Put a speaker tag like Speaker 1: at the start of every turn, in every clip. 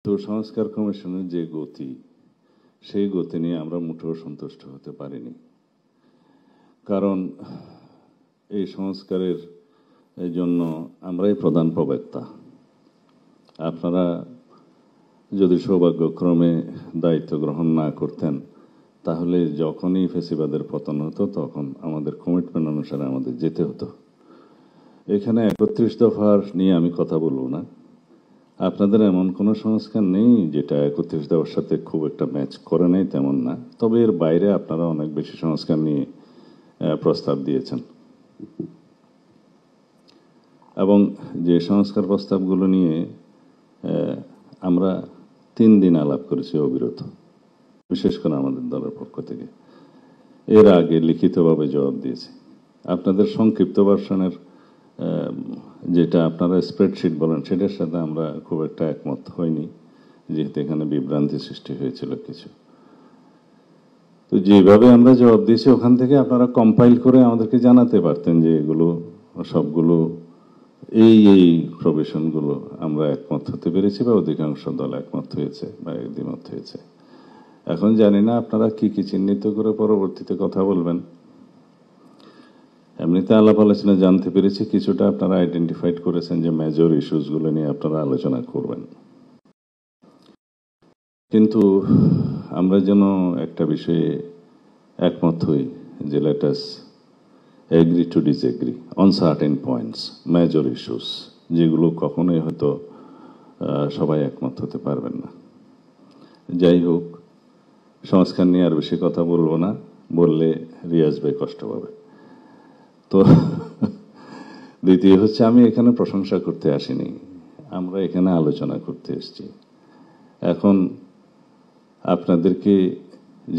Speaker 1: তো সংস্কার কমিশনের যে গতি, সেই গতি নিয়ে আমরা মোটেও সন্তুষ্ট হতে পারিনি। কারণ এই সংস্কারের জন্য আমরাই প্রধান প্রবক্তা। আপনারা যদি সৌভাগ্যক্রমে দায়িত্ব গ্রহণ না করতেন, তাহলে যখনই ফেসিবাদের পতন হতো তখন আমাদের কমিটমেন্ট অনুসারে আমাদের যেতে হতো। এখানে 31 দফার নিয়ে আমি কথা বলবো না। আপনাদের এমন কোনো সংস্কার নেই যেটা 31 দফার সাথে খুব একটা ম্যাচ করে নাই, তেমন না। তবে এর বাইরে আপনারা অনেক বেশি সংস্কার নিয়ে প্রস্তাব দিয়েছেন, এবং যে সংস্কার প্রস্তাবগুলো নিয়ে আমরা 3 দিন আলাপ করেছি অবিরত, বিশেষ করে আমাদের দলের পক্ষ থেকে। এর আগে লিখিতভাবে জবাব দিয়েছি। আপনাদের সংক্ষিপ্ত ভার্সনের যেটা আপনারা স্প্রেডশিট বলেন, সেটার সাথে আমরা খুব একটা একমত হইনি, যেহেতু এখানে বিভ্রান্তি সৃষ্টি হয়েছিল কিছু। তো যেভাবে আমরা জবাব দিয়েছি, ওখান থেকে আপনারা কম্পাইল করে আমাদেরকে জানাতে পারতেন যে এগুলো সবগুলো এই প্রভিশনগুলো আমরা একমত হতে পেরেছি, বা অধিকাংশ দল একমত হয়েছে বা দ্বিমত হয়েছে। এখন জানি না আপনারা কি কি চিহ্নিত করে পরবর্তীতে কথা বলবেন। এমনিতে আলাপ আলোচনা জানতে পেরেছি কিছুটা আপনারা আইডেন্টিফাইড করেছেন যে মেজর ইস্যুসগুলো নিয়ে আপনারা আলোচনা করবেন। কিন্তু আমরা যেন একটা বিষয়ে একমত হই যে let us agree to disagree on certain points, major issues, যেগুলো কখনোই হয়তো সবাই একমত হতে পারবেন না। যাই হোক, সংস্কার নিয়ে আর বেশি কথা বলবো না, বললে রিয়াজ ভাই কষ্ট পাবে। তো দ্বিতীয় হচ্ছে, আমি এখানে প্রশংসা করতে আসিনি, আমরা এখানে আলোচনা করতে এসেছি। এখন আপনাদেরকে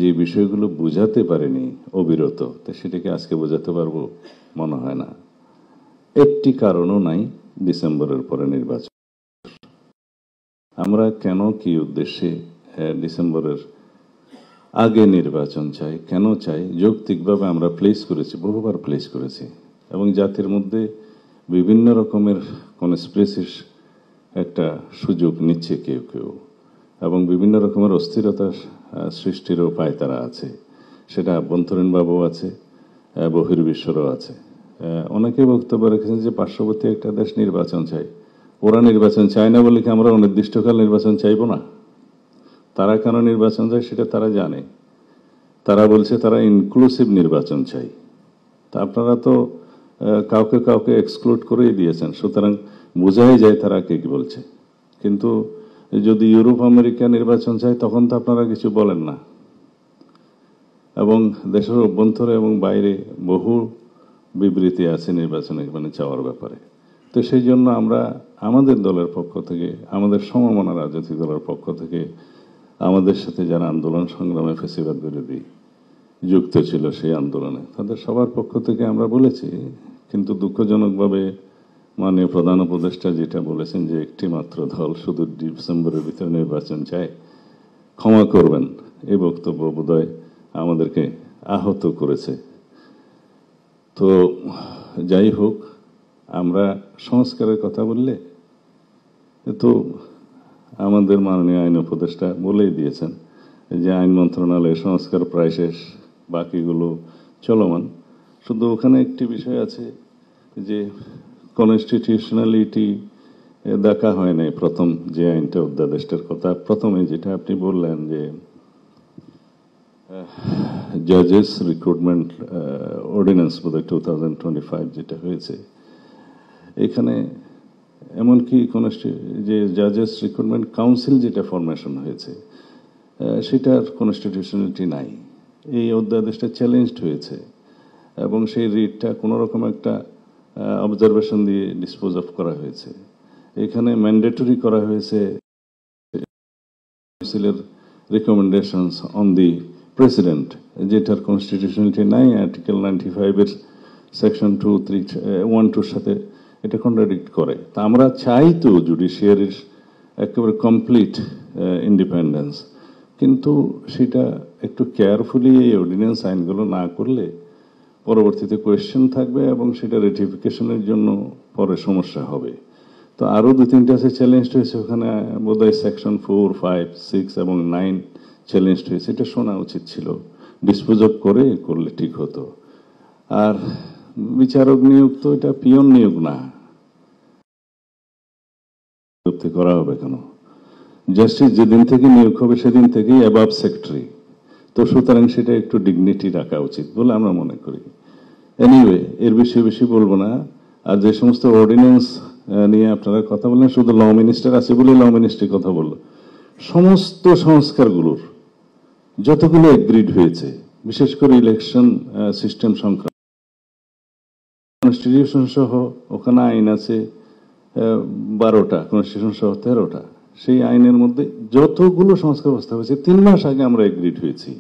Speaker 1: যে বিষয়গুলো বুঝাতে পারেনি অবিরত, তা সেটাকে আজকে বোঝাতে পারবো মনে হয় না। একটি কারণও নাই ডিসেম্বরের পরে নির্বাচন। আমরা কেন, কি উদ্দেশ্যে ডিসেম্বরের আগে নির্বাচন চাই, কেন চাই, যৌক্তিকভাবে আমরা প্লেস করেছি, বহুবার প্লেস করেছি। এবং জাতির মধ্যে বিভিন্ন রকমের কনস্পিরেসির একটা সুযোগ নিচ্ছে কেউ কেউ, এবং বিভিন্ন রকমের অস্থিরতা সৃষ্টির উপায় তারা আছে। সেটা আভ্যন্তরীণভাবেও আছে, বহির্বিশ্বরও আছে। অনেকে বক্তব্য রেখেছেন যে পার্শ্ববর্তী একটা দেশ নির্বাচন চাই। ওরা নির্বাচন চায় না বলে কি আমরা অনির্দিষ্টকাল নির্বাচন চাইব না? তারা কেন নির্বাচন চায় সেটা তারা জানে। তারা বলছে তারা ইনক্লুসিভ নির্বাচন চাই। তা আপনারা তো কাউকে কাউকে এক্সক্লুড করেই দিয়েছেন, সুতরাং বোঝাই যায় তারা কে কি বলছে। কিন্তু যদি ইউরোপ আমেরিকা নির্বাচন চায়, তখন তো আপনারা কিছু বলেন না। এবং দেশের অভ্যন্তরে এবং বাইরে বহু বিবৃতি আছে নির্বাচনে চাওয়ার ব্যাপারে। তো সেই জন্য আমরা আমাদের দলের পক্ষ থেকে, আমাদের সমমনা রাজনৈতিক দলের পক্ষ থেকে, আমাদের সাথে যারা আন্দোলন সংগ্রামে ফেসিবাদ বিরোধী যুক্ত ছিল সেই আন্দোলনে, তাদের সবার পক্ষ থেকে আমরা বলেছি। কিন্তু দুঃখজনকভাবে মাননীয় প্রধান উপদেষ্টা যেটা বলেছেন যে একটি মাত্র দল শুধু ডিসেম্বরের ভিতরে নির্বাচন চায়, ক্ষমা করবেন, এই বক্তব্য বোধহয় আমাদেরকে আহত করেছে। তো যাই হোক, আমরা সংস্কারের কথা বললে তো আমাদের মাননীয় আইন উপদেষ্টা বলেই দিয়েছেন যে আইন মন্ত্রণালয়ের সংস্কার প্রায় শেষ, বাকিগুলো চলমান। শুধু ওখানে একটি বিষয় আছে যে কনস্টিটিউশনালিটি দেখা হয় নাই। প্রথম যে আইনটা, অধ্যাদেশটার কথা প্রথমে যেটা আপনি বললেন যে জাজেস রিক্রুটমেন্ট অর্ডিন্যান্স বোধহয় 2025 যেটা হয়েছে, এখানে এমনকি যে জাজেস রিক্রুটমেন্ট কাউন্সিল যেটা ফরমেশন হয়েছে, সেটার কনস্টিটিউশনালিটি নাই। এই অধ্যাদেশটা চ্যালেঞ্জড হয়েছে, এবং সেই রিটটা কোনো রকম একটা অবজারভেশন দিয়ে ডিসপোজ অফ করা হয়েছে। এখানে ম্যান্ডেটরি করা হয়েছে কাউন্সিলের রিকমেন্ডেশনস অন দি প্রেসিডেন্ট, যেটার কনস্টিটিউশনালিটি নাই। আর্টিকেল 95-এর সেকশন 1-2 সাথে এটা কন্ট্রাডিক্ট করে। তা আমরা চাই তো জুডিশিয়ারির একেবারে কমপ্লিট ইন্ডিপেন্ডেন্স, কিন্তু সেটা একটু কেয়ারফুলি এই অর্ডিন্যান্স আইনগুলো না করলে পরবর্তীতে কোয়েশ্চেন থাকবে, এবং সেটা রেটিফিকেশনের জন্য পরে সমস্যা হবে। তো আরো 2-3টা আছে চ্যালেঞ্জ হয়েছে, ওখানে বোধহয় সেকশন 4, 5, 6 এবং 9 চ্যালেঞ্জ হয়েছে। এটা শোনা উচিত ছিল, ডিসপোজ অফ করলে ঠিক হতো। আর বিচারক নিয়োগ তো এটা পিয়ন নিয়োগ না, করা হবে কেন? জাস্টিস যেদিন থেকে নিয়োগ হবে সেদিন থেকেই অ্যাবাভ সেক্রেটারি, তো সুতরাং সেটা একটু ডিগনিটি রাখা উচিত বলে আমরা মনে করি। এনিওয়ে, এর বিষয়ে বেশি বলবো না। আর যে সমস্ত অর্ডিন্যান্স নিয়ে আপনারা কথা বললেন, শুধু ল মিনিস্টার আছে বলে ল মিনিস্ট্রির কথা বললো, সমস্ত সংস্কারগুলোর যতগুলো এগ্রিড হয়েছে, বিশেষ করে ইলেকশন সিস্টেম সংক্রান্ত, কনস্টিটিউশন সহ ওখানে আইন আছে 12টা, কনস্টিটিউশন সহ 13টা। সেই আইনের মধ্যে যতগুলো সংস্কার প্রস্তাব হয়েছে 3 মাস আগে আমরা এগ্রিড হয়েছি।